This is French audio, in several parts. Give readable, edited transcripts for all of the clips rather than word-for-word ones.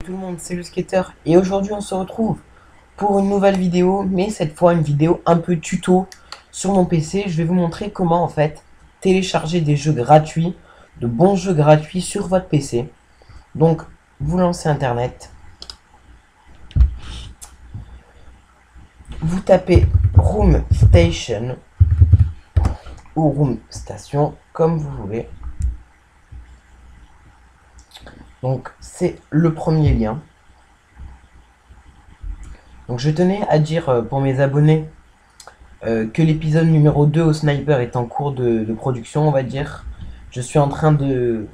tout le monde, c'est le skater et aujourd'hui on se retrouve pour une nouvelle vidéo, mais cette fois une vidéo un peu tuto sur mon PC. Je vais vous montrer comment en fait télécharger des jeux gratuits, de bons jeux gratuits sur votre PC. Donc vous lancez internet, vous tapez Room Station ou Room Station comme vous voulez. Donc c'est le premier lien. Donc je tenais à dire pour mes abonnés que l'épisode numéro 2 au sniper est en cours de production, on va dire. Je suis en train de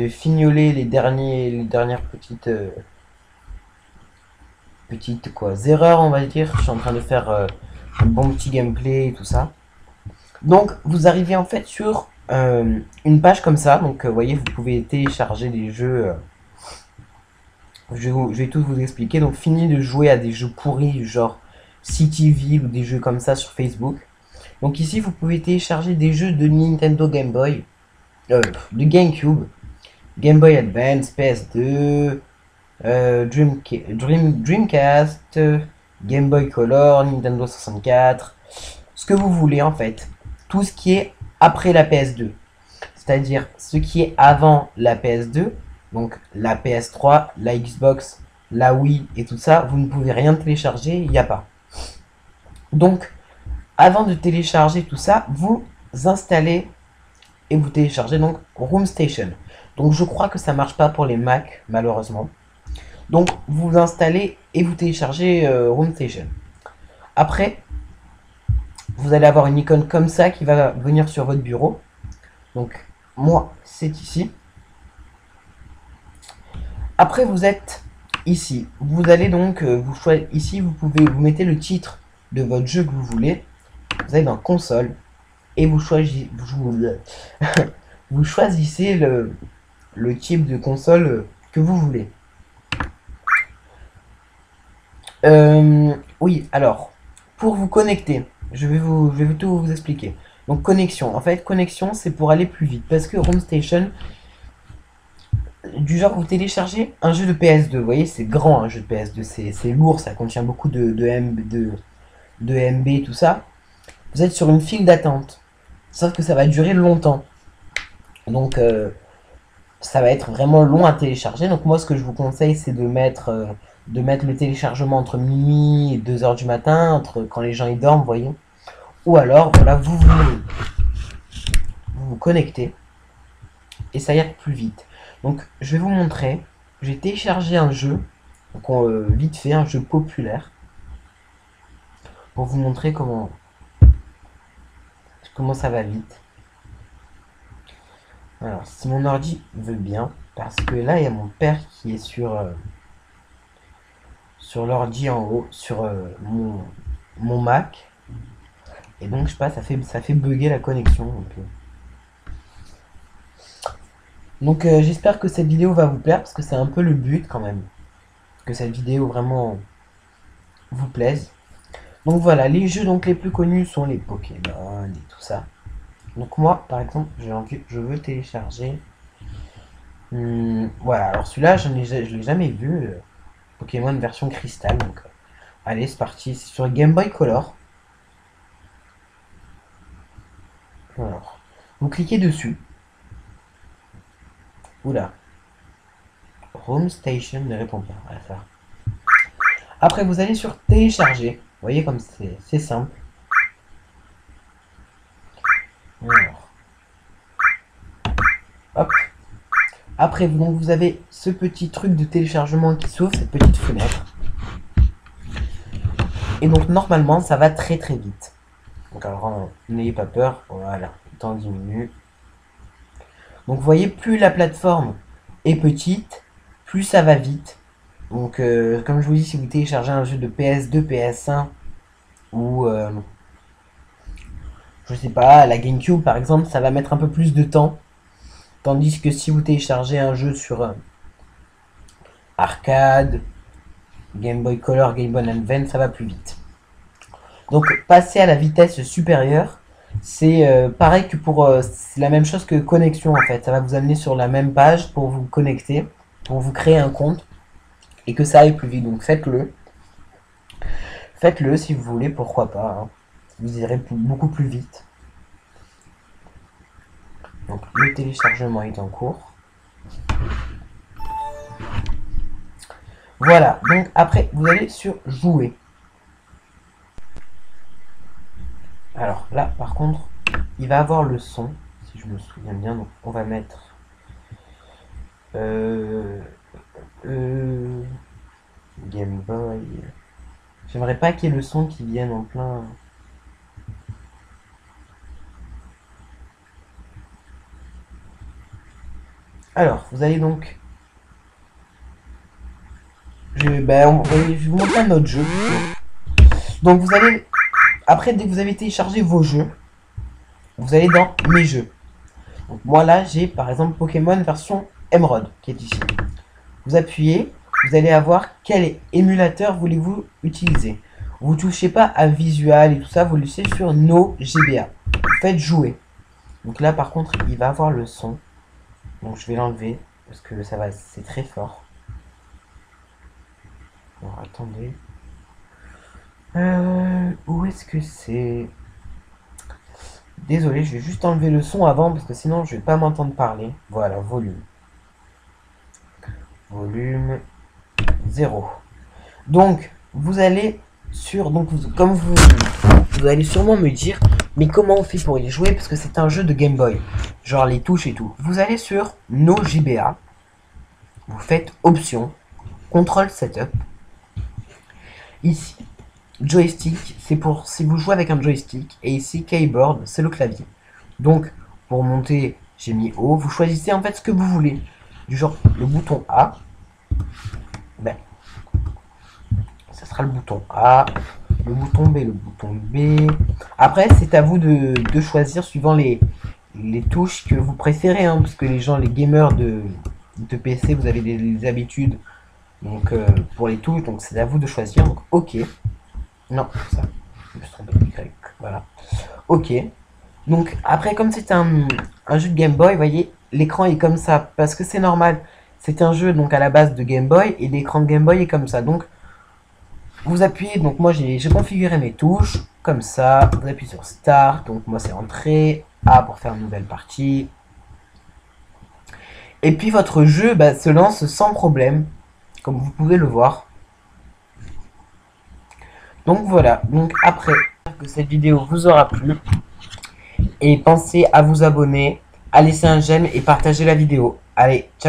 fignoler les dernières petites erreurs, on va dire. Je suis en train de faire un bon petit gameplay et tout ça. Donc vous arrivez en fait sur une page comme ça. Donc vous voyez, vous pouvez télécharger des jeux. Je vais tout vous expliquer. Donc fini de jouer à des jeux pourris genre Cityville ou des jeux comme ça sur Facebook. Donc ici vous pouvez télécharger des jeux de Nintendo Game Boy, de GameCube, Game Boy Advance, PS2, Dreamcast, Game Boy Color, Nintendo 64, ce que vous voulez en fait. Tout ce qui est après la PS2. C'est-à-dire ce qui est avant la PS2, donc la PS3, la Xbox, la Wii et tout ça, vous ne pouvez rien télécharger, il n'y a pas. Donc, avant de télécharger tout ça, vous installez et vous téléchargez donc Room Station. Donc je crois que ça marche pas pour les Mac, malheureusement. Donc vous installez et vous téléchargez Room Station. Après, vous allez avoir une icône comme ça qui va venir sur votre bureau. Donc moi, c'est ici. Après, vous êtes ici. Vous allez donc vous choisir ici. Vous mettez le titre de votre jeu que vous voulez. Vous allez dans console et vous choisissez, vous choisissez le type de console que vous voulez. Oui, alors pour vous connecter, je vais tout vous expliquer. Donc connexion, en fait connexion c'est pour aller plus vite parce que Room Station, du genre vous téléchargez un jeu de PS2, vous voyez c'est grand un jeu de PS2, c'est lourd, ça contient beaucoup de MB, tout ça. Vous êtes sur une file d'attente, sauf que ça va durer longtemps. Donc ça va être vraiment long à télécharger. Donc moi ce que je vous conseille c'est de mettre le téléchargement entre minuit et 2 h du matin, entre quand les gens y dorment, vous voyez. Ou alors voilà, vous connectez et ça ira plus vite. Donc je vais vous montrer, j'ai téléchargé un jeu, donc vite fait, un jeu populaire, pour vous montrer comment ça va vite. Alors si mon ordi veut bien, parce que là il y a mon père qui est sur l'ordi en haut, sur mon Mac, et donc je sais pas, ça fait bugger la connexion un peu. Donc j'espère que cette vidéo va vous plaire parce que c'est un peu le but quand même. Que cette vidéo vraiment vous plaise. Donc voilà, les jeux donc les plus connus sont les Pokémon et tout ça. Donc moi par exemple je veux télécharger. Voilà, alors celui-là je l'ai jamais vu. Pokémon version cristal. Donc allez c'est parti, c'est sur Game Boy Color. Alors, vous cliquez dessus. Oula. Room Station ne répond pas à ça. Après, vous allez sur télécharger. Vous voyez comme c'est simple. Alors. Hop. Après, donc, vous avez ce petit truc de téléchargement qui s'ouvre, cette petite fenêtre. Et donc, normalement, ça va très très vite. Donc, alors, n'ayez pas peur. Voilà, le temps diminue. Donc vous voyez, plus la plateforme est petite, plus ça va vite. Donc comme je vous dis, si vous téléchargez un jeu de PS2, PS1 ou je sais pas, la GameCube par exemple, ça va mettre un peu plus de temps. Tandis que si vous téléchargez un jeu sur arcade, Game Boy Color, Game Boy Advance, ça va plus vite. Donc passer à la vitesse supérieure, c'est pareil que c'est la même chose que connexion en fait. Ça va vous amener sur la même page pour vous connecter, pour vous créer un compte et que ça aille plus vite. Donc faites-le. Faites-le si vous voulez, pourquoi pas. Hein. Vous irez beaucoup plus vite. Donc le téléchargement est en cours. Voilà, donc après vous allez sur jouer. Alors là par contre, il va avoir le son, si je me souviens bien, donc on va mettre Game Boy. J'aimerais pas qu'il y ait le son qui vienne en plein. Alors, vous allez donc. Je vais vous montrer notre jeu. Donc vous allez. Après, dès que vous avez téléchargé vos jeux, vous allez dans mes jeux. Donc moi là, j'ai par exemple Pokémon version Emerald qui est ici. Vous appuyez, vous allez avoir quel émulateur voulez-vous utiliser. Vous touchez pas à Visual et tout ça, vous laissez sur No GBA. Vous faites jouer. Donc là par contre, il va avoir le son. Donc je vais l'enlever parce que ça va, c'est très fort. Alors attendez. Où est-ce que c'est? Désolé, je vais juste enlever le son avant parce que sinon je vais pas m'entendre parler. Voilà, volume. Volume 0. Donc, vous allez sur... Donc, comme vous allez sûrement me dire, mais comment on fait pour y jouer? Parce que c'est un jeu de Game Boy. Genre les touches et tout. Vous allez sur No GBA. Vous faites Options. Control Setup. Ici, joystick, c'est pour si vous jouez avec un joystick. Et ici, keyboard, c'est le clavier. Donc, pour monter, j'ai mis O. Vous choisissez en fait ce que vous voulez. Du genre, le bouton A. Ben, ça sera le bouton A. Le bouton B, le bouton B. Après, c'est à vous de choisir suivant les touches que vous préférez. Hein, parce que les gens, les gamers de PC, vous avez des habitudes. Donc, pour les touches, donc c'est à vous de choisir. Donc, OK. Non, ça. Je me suis trompé. Y. Voilà. OK. Donc, après, comme c'est un jeu de Game Boy, vous voyez, l'écran est comme ça. Parce que c'est normal. C'est un jeu donc à la base de Game Boy. Et l'écran de Game Boy est comme ça. Donc, vous appuyez. Donc, moi, j'ai configuré mes touches. Comme ça. Vous appuyez sur Start. Donc, moi, c'est Entrée. A pour faire une nouvelle partie. Et puis, votre jeu se lance sans problème. Comme vous pouvez le voir. Donc voilà, donc après que cette vidéo vous aura plu, et pensez à vous abonner, à laisser un j'aime et partager la vidéo. Allez, ciao!